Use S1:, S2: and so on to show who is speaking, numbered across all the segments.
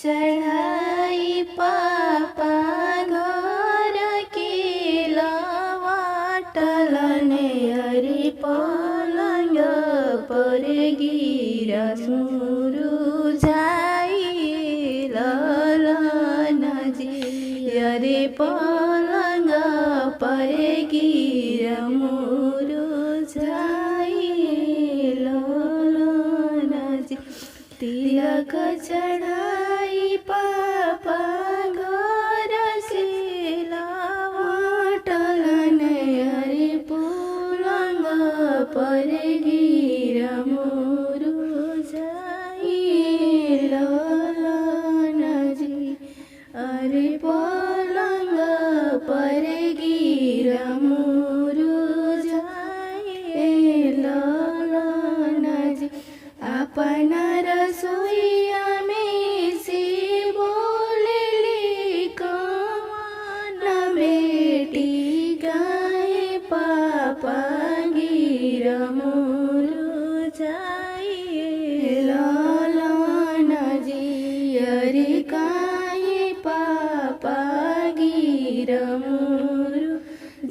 S1: चढ़ाई पापा घर के लवाटल ने अरे पलंग पर गिरा मुरुझाई ललन जी अरे पलंग पर गिरा मुरुझाई ललन जी तिलक चढ़ाई पापा घर से लवाटल ने अरे पलंग पर गिरा मुरुझाई ललन जी अरे पलंग पर गिरा मुरुझाई ललन जी अपना रसोईया में से बोलेली कौन बेटी गाए पापा गिरा मुरुझाई ललन जी अरे गाए पापा गिरा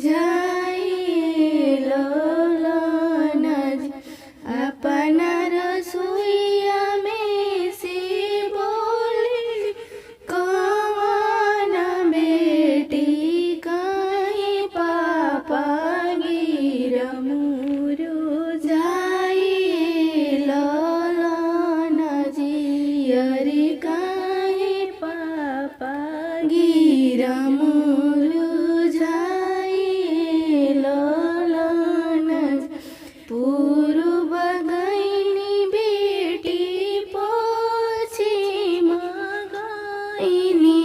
S1: मुरुझाई ललन जी अपना रसोईया में से बोली कौन बेटी गाए पापा गिरा मुरुझाई ललन जी अरे गाए पापा गिरा मुरुझाई ललन पूर्व गईनी बेटी पश्चिम गईनी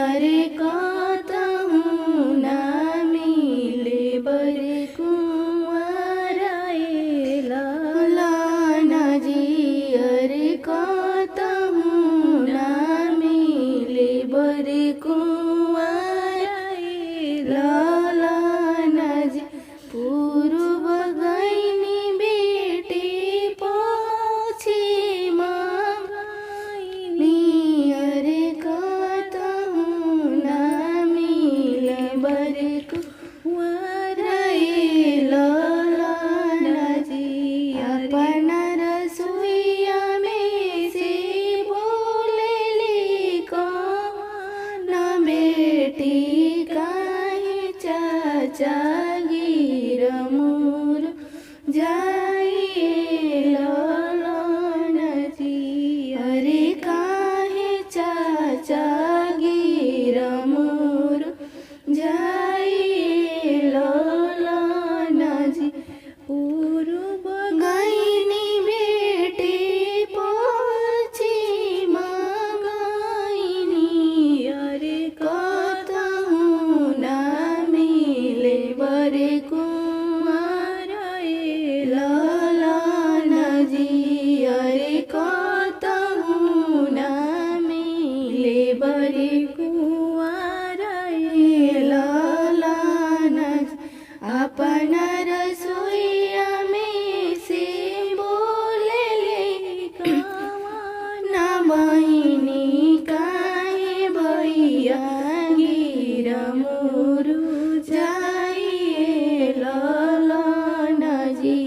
S1: अरे कतहूँ ना मिले बरे कुंवर ललन जी अरे कतहूँ ना मिले बरे कुंवर ललन जी पूर्व गईनी बेटी पश्चिम गईनी अरे कतहूँ ना मिले बरे कुंवर ललन जी अपना रसोईया में से बोलेली कौन बेटी गाए चाचा गिरा मुरुझाई ललन जी अरे काहे चाचा गिरा मुरुझाई ललन जी पूर्व गईनी बेटी पश्चिम गईनी अरे कतहूँ ना मिले बरे कुंवर ललन जी अरे कतहूँ ना मिले बरे कुंवर ललन जी अपना रसोईया में से बोलेले कौन बहिनी काहे भैया गिरा मुरुझाई ललन जी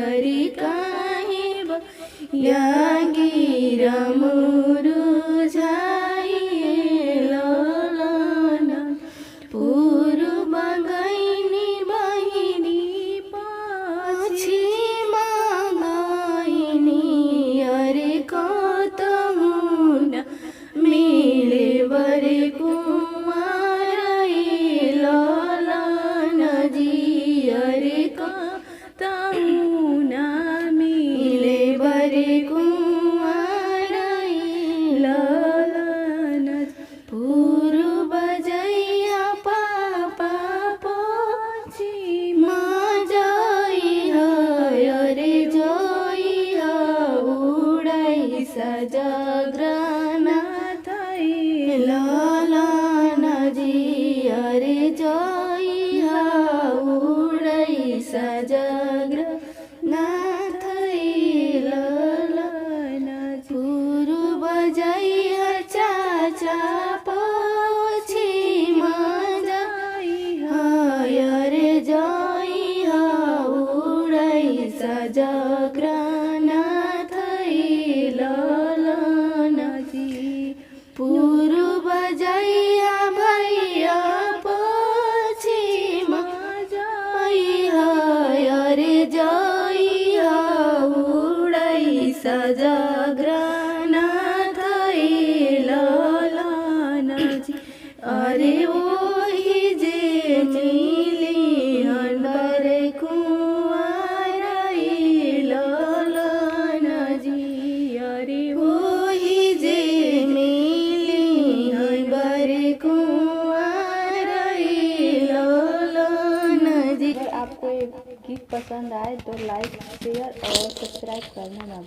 S1: अरे काहे भैया गिरा मुरुझाई ललन पूर्व गईनी बहिनी पश्चिम गईनी अरे कतहूँ ना मिले बरे कुंवर ललन जी अरे कतहूँ ना मिले बरे कुंवर ललन पूर्व जइया पापा पश्चिम जइया अरे जइया उड़ै सजग्रनाथ ललन जी अरे जइया उड़ै सजग्रनाथ ललन पूर्व जइया पछि मजाई रे जाई उडाई सजग्राना ललनजी पूर्व जैया भैया पछि मजाई रे जाई उडाई सजग्राना ललनजी अरे वही जे मिली हनबरे कुंवाराई ललनजी अरे वही जे मिली हनबरे कुंवाराई ललनजी।
S2: अगर आपको ये गीत पसंद आए तो लाइक शेयर और सब्सक्राइब करना ना भूलें।